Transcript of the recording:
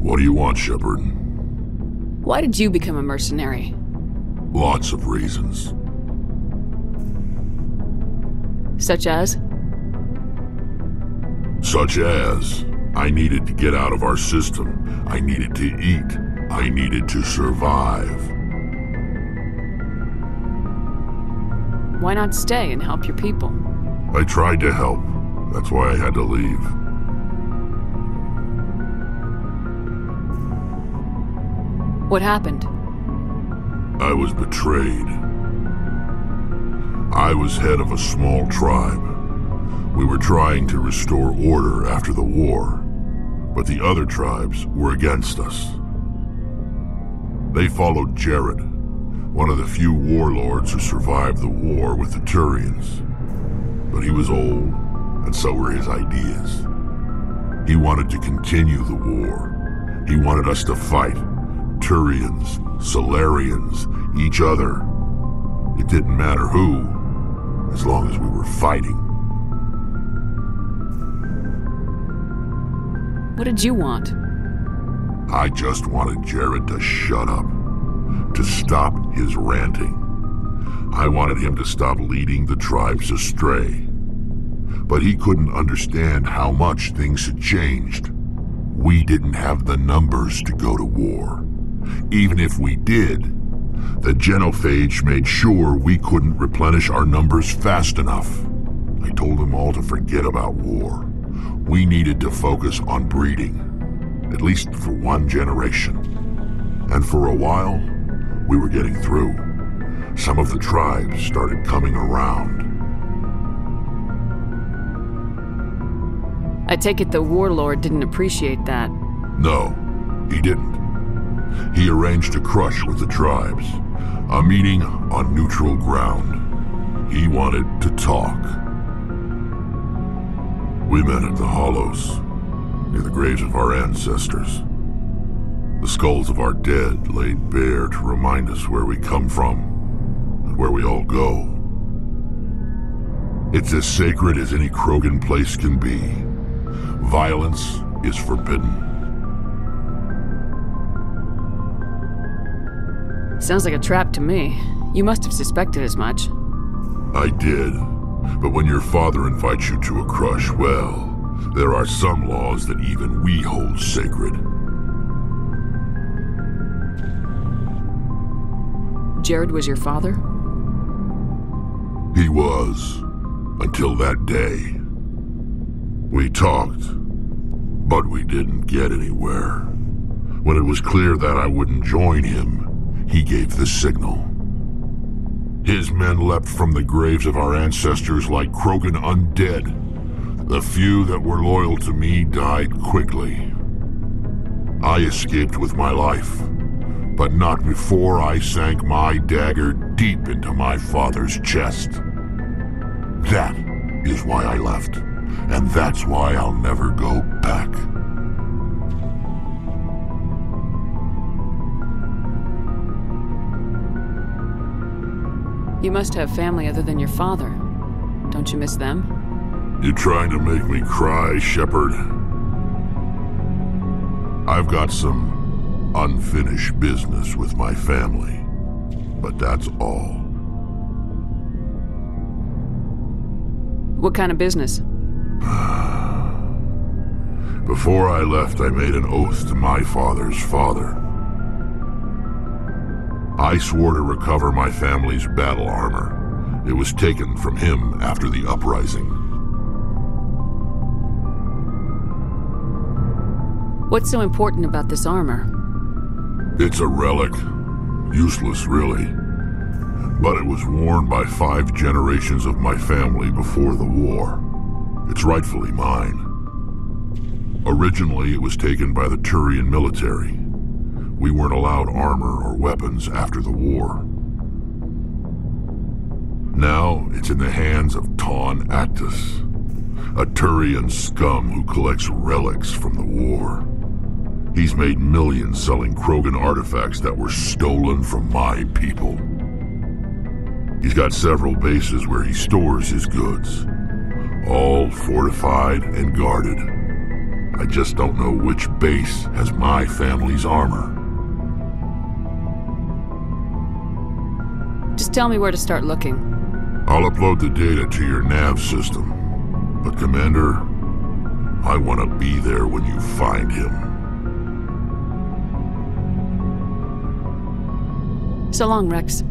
What do you want, Shepard? Why did you become a mercenary? Lots of reasons. Such as? Such as, I needed to get out of our system. I needed to eat. I needed to survive. Why not stay and help your people? I tried to help. That's why I had to leave. What happened? I was betrayed. I was head of a small tribe. We were trying to restore order after the war, but the other tribes were against us. They followed Jared, one of the few warlords who survived the war with the Turians. But he was old, and so were his ideas. He wanted to continue the war. He wanted us to fight. Turians, Solarians, each other. It didn't matter who, as long as we were fighting. What did you want? I just wanted Jared to shut up, to stop his ranting. I wanted him to stop leading the tribes astray. But he couldn't understand how much things had changed. We didn't have the numbers to go to war. Even if we did, the genophage made sure we couldn't replenish our numbers fast enough. I told them all to forget about war. We needed to focus on breeding, at least for one generation. And for a while, we were getting through. Some of the tribes started coming around. I take it the warlord didn't appreciate that. No, he didn't. He arranged a crush with the tribes, a meeting on neutral ground. He wanted to talk. We met at the Hollows, near the graves of our ancestors. The skulls of our dead laid bare to remind us where we come from and where we all go. It's as sacred as any Krogan place can be. Violence is forbidden. Sounds like a trap to me. You must have suspected as much. I did. But when your father invites you to a crush, well, there are some laws that even we hold sacred. Jared was your father? He was, until that day. We talked, but we didn't get anywhere. When it was clear that I wouldn't join him, he gave the signal. His men leapt from the graves of our ancestors like Krogan undead. The few that were loyal to me died quickly. I escaped with my life, but not before I sank my dagger deep into my father's chest. That is why I left, and that's why I'll never go back. You must have family other than your father. Don't you miss them? You trying to make me cry, Shepard? I've got some unfinished business with my family, but that's all. What kind of business? Before I left, I made an oath to my father's father. I swore to recover my family's battle armor. It was taken from him after the uprising. What's so important about this armor? It's a relic. Useless, really. But it was worn by 5 generations of my family before the war. It's rightfully mine. Originally, it was taken by the Turian military. We weren't allowed armor or weapons after the war. Now, it's in the hands of Taun Actus, a Turian scum who collects relics from the war. He's made millions selling Krogan artifacts that were stolen from my people. He's got several bases where he stores his goods, all fortified and guarded. I just don't know which base has my family's armor. Just tell me where to start looking. I'll upload the data to your nav system. But Commander, I want to be there when you find him. So long, Wrex.